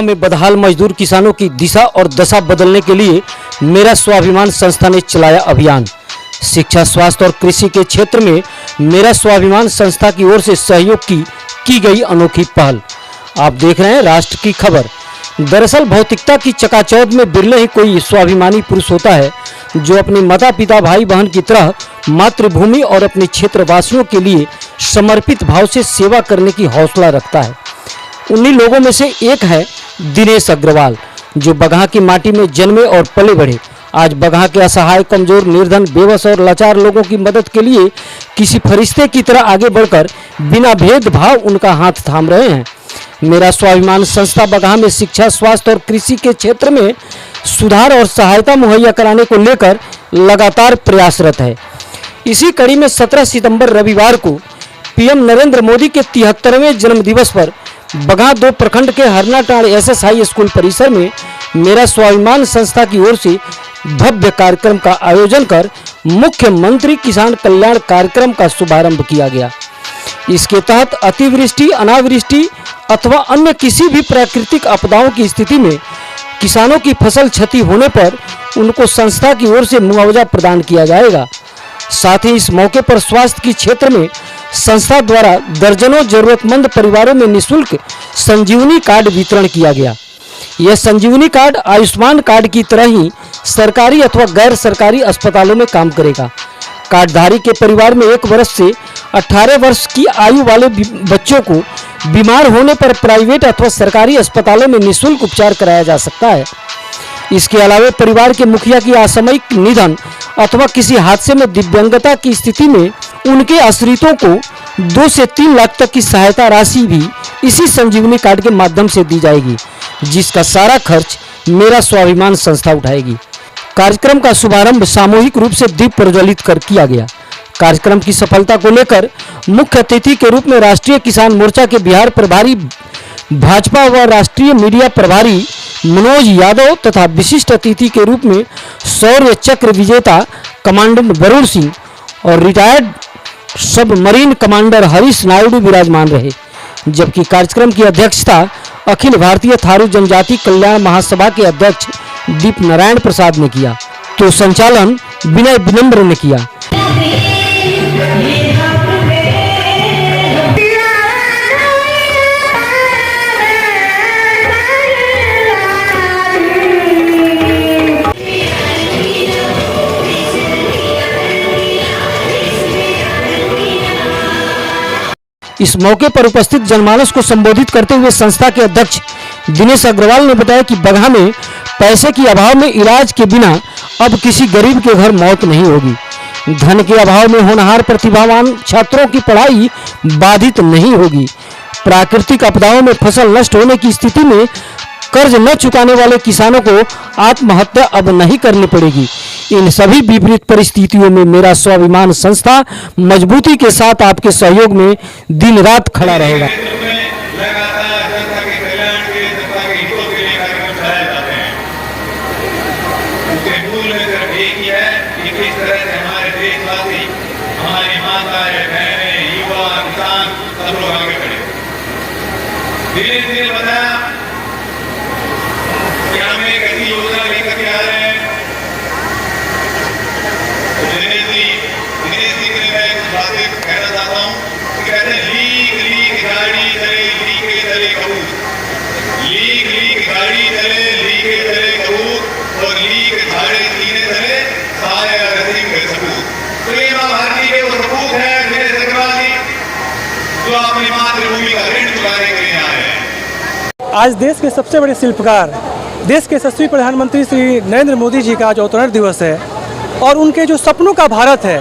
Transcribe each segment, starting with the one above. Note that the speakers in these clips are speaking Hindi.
बगहा में बदहाल मजदूर किसानों की दिशा और दशा बदलने के लिए मेरा स्वाभिमान संस्था ने चलाया अभियान। शिक्षा, स्वास्थ्य और कृषि के क्षेत्र में मेरा स्वाभिमान संस्था की ओर से सहयोग की गई अनोखी पहल। आप देख रहे हैं राष्ट्र की खबर। दरअसल भौतिकता की चकाचौंध में बिरले ही कोई स्वाभिमानी पुरुष होता है जो अपने माता पिता, भाई बहन की तरह मातृभूमि और अपने क्षेत्रवासियों के लिए समर्पित भाव से सेवा करने की हौसला रखता है। उन्हीं लोगों में से एक है दिनेश अग्रवाल, जो बगहा की माटी में जन्मे और पले बढ़े। आज बगहा के असहाय, कमजोर, निर्धन, बेबस और लाचार लोगों की मदद के लिए किसी फरिश्ते की तरह आगे बढ़कर बिना भेदभाव उनका हाथ थाम रहे हैं। मेरा स्वाभिमान संस्था बगहा में शिक्षा, स्वास्थ्य और कृषि के क्षेत्र में सुधार और सहायता मुहैया कराने को लेकर लगातार प्रयासरत है। इसी कड़ी में 17 सितंबर रविवार को पीएम नरेंद्र मोदी के 73वें जन्मदिवस पर बगहा 2 प्रखंड के हरनाटांड़ एसएस हाई स्कूल परिसर में मेरा स्वाभिमान संस्था की ओर से भव्य कार्यक्रम का आयोजन कर मुख्यमंत्री किसान कल्याण कार्यक्रम का शुभारंभ किया गया। इसके तहत अतिवृष्टि, अनावृष्टि अथवा अन्य किसी भी प्राकृतिक आपदाओं की स्थिति में किसानों की फसल क्षति होने पर उनको संस्था की ओर से मुआवजा प्रदान किया जाएगा। साथ ही इस मौके पर स्वास्थ्य के क्षेत्र में संस्था द्वारा दर्जनों जरूरतमंद परिवारों में निःशुल्क संजीवनी कार्ड वितरण किया गया। यह संजीवनी कार्ड आयुष्मान कार्ड की तरह ही सरकारी अथवा गैर सरकारी अस्पतालों में काम करेगा। कार्डधारी के परिवार में 1 वर्ष से 18 वर्ष की आयु वाले बच्चों को बीमार होने पर प्राइवेट अथवा सरकारी अस्पतालों में निःशुल्क उपचार कराया जा सकता है। इसके अलावा परिवार के मुखिया की असामयिक निधन अथवा किसी हादसे में दिव्यांगता की स्थिति में उनके आश्रितों को 2 से 3 लाख तक की सहायता राशि भी इसी संजीवनी कार्ड के माध्यम से दी जाएगी, जिसका सारा खर्च मेरा स्वाभिमान संस्था उठाएगी। कार्यक्रम का शुभारंभ सामूहिक रूप से दीप प्रज्वलित कर किया गया। कार्यक्रम की सफलता को लेकर मुख्य अतिथि के रूप में राष्ट्रीय किसान मोर्चा के बिहार प्रभारी, भाजपा व राष्ट्रीय मीडिया प्रभारी मनोज यादव तथा विशिष्ट अतिथि के रूप में शौर्य चक्र विजेता कमांडेंट वरुण सिंह और retired submarine commander Harish Naidu विराजमान रहे। जबकि कार्यक्रम की अध्यक्षता अखिल भारतीय थारू जनजाति कल्याण महासभा के अध्यक्ष दीप नारायण प्रसाद ने किया, तो संचालन विनय विनम्र ने किया। इस मौके पर उपस्थित जनमानस को संबोधित करते हुए संस्था के अध्यक्ष दिनेश अग्रवाल ने बताया कि बगहा में पैसे के अभाव में इलाज के बिना अब किसी गरीब के घर मौत नहीं होगी। धन के अभाव में होनहार प्रतिभावान छात्रों की पढ़ाई बाधित नहीं होगी। प्राकृतिक आपदाओं में फसल नष्ट होने की स्थिति में कर्ज न चुकाने वाले किसानों को आत्महत्या अब नहीं करनी पड़ेगी। इन सभी विपरीत परिस्थितियों में मेरा स्वाभिमान संस्था मजबूती के साथ आपके सहयोग में दिन रात खड़ा रहेगा। आज देश के सबसे बड़े शिल्पकार, देश के यशस्वी प्रधानमंत्री श्री नरेंद्र मोदी जी का आज अवतरण दिवस है और उनके जो सपनों का भारत है,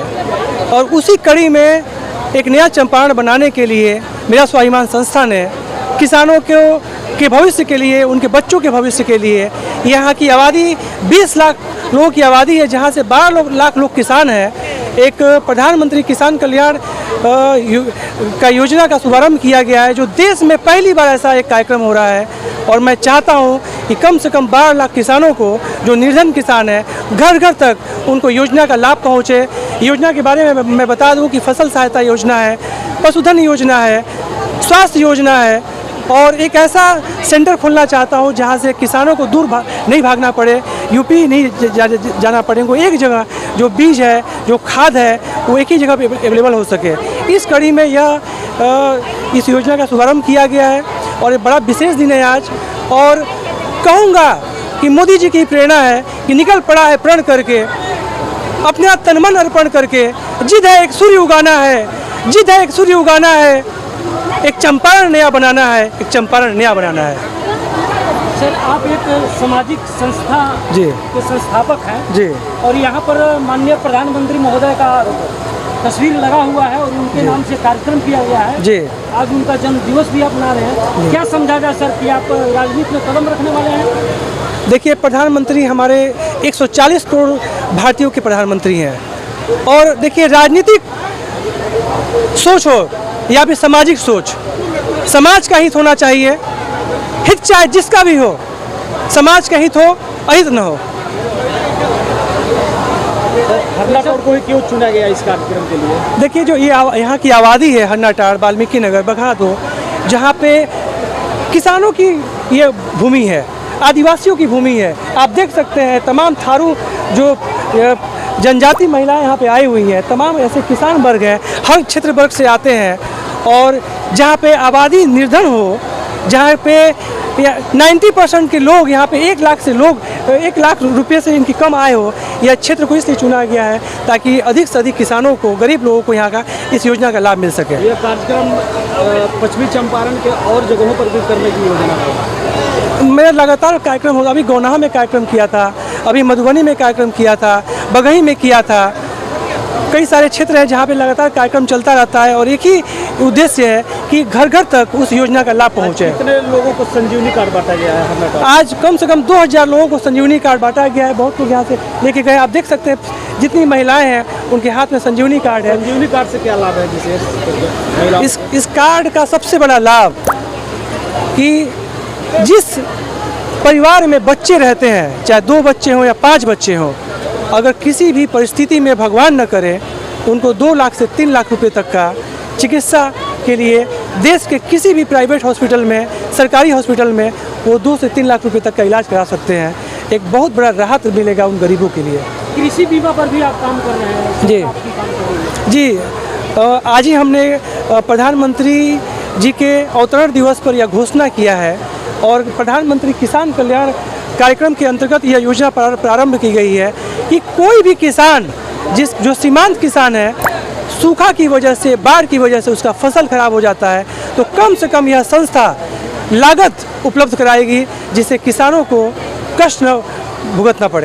और उसी कड़ी में एक नया चंपारण बनाने के लिए मेरा स्वाभिमान संस्था ने किसानों के भविष्य के लिए, उनके बच्चों के भविष्य के लिए, यहाँ की आबादी 20 लाख लोगों की आबादी है, जहाँ से 12 लाख लोग किसान हैं, एक प्रधानमंत्री किसान कल्याण का योजना का शुभारंभ किया गया है, जो देश में पहली बार ऐसा एक कार्यक्रम हो रहा है। और मैं चाहता हूँ कि कम से कम 12 लाख किसानों को, जो निर्धन किसान है, घर घर तक उनको योजना का लाभ पहुँचे। योजना के बारे में मैं बता दूँ कि फसल सहायता योजना है, पशुधन योजना है, स्वास्थ्य योजना है, और एक ऐसा सेंटर खोलना चाहता हूँ जहाँ से किसानों को दूर नहीं भागना पड़े, यूपी नहीं जाना पड़े, उनको एक जगह जो बीज है, जो खाद है, वो एक ही जगह पे अवेलेबल हो सके। इस कड़ी में इस योजना का शुभारंभ किया गया है और ये बड़ा विशेष दिन है आज। और कहूँगा कि मोदी जी की प्रेरणा है कि निकल पड़ा है प्रण करके, अपने तन मन अर्पण करके, जिद है एक सूर्य उगाना है, जिद है एक सूर्य उगाना है, एक चंपारण नया बनाना है, एक चंपारण नया बनाना है। सर, आप एक सामाजिक संस्था जी के संस्थापक हैं जी और यहाँ पर माननीय प्रधानमंत्री महोदय का तस्वीर लगा हुआ है और उनके नाम से कार्यक्रम किया गया है जी। आज उनका जन्म दिवस भी आप मना रहे हैं, क्या समझा जाए सर कि आप राजनीति में कदम रखने वाले हैं? देखिए, प्रधानमंत्री हमारे 140 करोड़ भारतीयों के प्रधानमंत्री हैं और देखिए, राजनीतिक सोच हो या फिर सामाजिक सोच, समाज का हित होना चाहिए। हित चाहे जिसका भी हो, समाज का हित हो, अहित न हो। हरनाटाड़ को ही क्यों चुना गया इस कार्यक्रम के लिए? देखिए, जो ये यहाँ की आबादी है, हरनाटाड़, वाल्मीकि नगर, बघादो, जहाँ पे किसानों की ये भूमि है, आदिवासियों की भूमि है। आप देख सकते हैं तमाम थारू जो जनजाति महिलाएं यहाँ पे आई हुई हैं, तमाम ऐसे किसान वर्ग हैं, हर क्षेत्र वर्ग से आते हैं। और जहाँ पे आबादी निर्धन हो, जहाँ पे 90% के लोग यहाँ पे 1 लाख से लोग 1 लाख रुपये से इनकी कम आय हो, यह क्षेत्र को इसलिए चुना गया है ताकि अधिक से अधिक किसानों को, गरीब लोगों को यहाँ का इस योजना का लाभ मिल सके। यह कार्यक्रम पश्चिमी चंपारण के और जगहों पर भी करने की योजना है। मेरा लगातार कार्यक्रम होगा, अभी गौनाहा में कार्यक्रम किया था, अभी मधुबनी में कार्यक्रम किया था, बगही में किया था। कई सारे क्षेत्र हैं जहाँ पे लगातार कार्यक्रम चलता रहता है और एक ही उद्देश्य है कि घर घर तक उस योजना का लाभ पहुँचे। कितने लोगों को संजीवनी कार्ड बांटा गया है? आज कम से कम 2000 लोगों को संजीवनी कार्ड बांटा गया है। बहुत लोग यहाँ से लेके गए, आप देख सकते हैं जितनी महिलाएं हैं उनके हाथ में संजीवनी कार्ड है। संजीवनी कार्ड से क्या लाभ है विशेष? इस कार्ड का सबसे बड़ा लाभ कि जिस परिवार में बच्चे रहते हैं, चाहे 2 बच्चे हों या 5 बच्चे हों, अगर किसी भी परिस्थिति में भगवान न करे, उनको 2 लाख से 3 लाख रुपए तक का चिकित्सा के लिए देश के किसी भी प्राइवेट हॉस्पिटल में, सरकारी हॉस्पिटल में वो 2 से 3 लाख रुपए तक का इलाज करा सकते हैं। एक बहुत बड़ा राहत मिलेगा उन गरीबों के लिए। कृषि बीमा पर भी आप काम कर रहे हैं? जी, आज ही हमने प्रधानमंत्री जी के अवतरण दिवस पर यह घोषणा किया है और प्रधानमंत्री किसान कल्याण कार्यक्रम के अंतर्गत यह योजना प्रारंभ की गई है कि कोई भी किसान जो सीमांत किसान है, सूखा की वजह से, बाढ़ की वजह से उसका फसल खराब हो जाता है, तो कम से कम यह संस्था लागत उपलब्ध कराएगी जिससे किसानों को कष्ट न भुगतना पड़े।